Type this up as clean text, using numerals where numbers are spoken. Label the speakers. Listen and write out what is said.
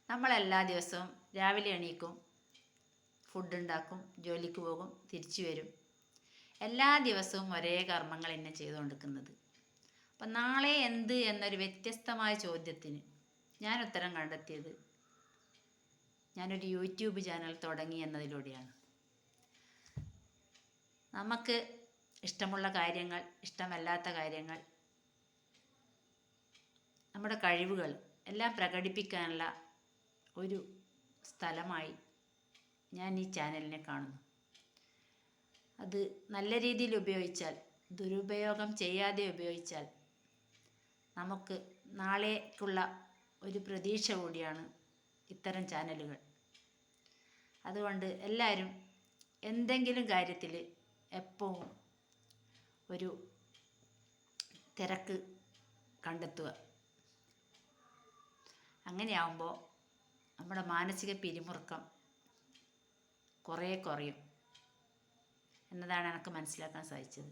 Speaker 1: നമ്മളെല്ലാ ദിവസവും രാവിലെ എണീക്കും, ഫുഡ് ഉണ്ടാക്കും, ജോലിക്ക് പോകും, തിരിച്ചു വരും. എല്ലാ ദിവസവും ഒരേ കർമ്മങ്ങൾ തന്നെ ചെയ്തുകൊണ്ടിരിക്കുന്നത്. അപ്പം നാളെ എന്ത് എന്നൊരു വ്യത്യസ്തമായ ചോദ്യത്തിന് ഞാൻ ഉത്തരം കണ്ടെത്തിയത് ഞാനൊരു യൂട്യൂബ് ചാനൽ തുടങ്ങി എന്നതിലൂടെയാണ്. നമുക്ക് ഇഷ്ടമുള്ള കാര്യങ്ങൾ, ഇഷ്ടമല്ലാത്ത കാര്യങ്ങൾ, നമ്മുടെ കഴിവുകൾ എല്ലാം പ്രകടിപ്പിക്കാനുള്ള ഒരു സ്ഥലമായി ഞാൻ ഈ ചാനലിനെ കാണുന്നു. അത് നല്ല രീതിയിൽ ഉപയോഗിച്ചാൽ, ദുരുപയോഗം ചെയ്യാതെ ഉപയോഗിച്ചാൽ നമുക്ക് നാളേക്കുള്ള ഒരു പ്രതീക്ഷ കൂടിയാണ് ഇത്തരം ചാനലുകൾ. അതുകൊണ്ട് എല്ലാവരും എന്തെങ്കിലും കാര്യത്തിൽ എപ്പോഴും ഒരു തിരക്ക് കണ്ടെത്തുക. അങ്ങനെയാവുമ്പോൾ നമ്മുടെ മാനസിക പിരിമുറുക്കം കുറയും എന്നതാണ് എനിക്ക് മനസ്സിലാക്കാൻ സാധിച്ചത്.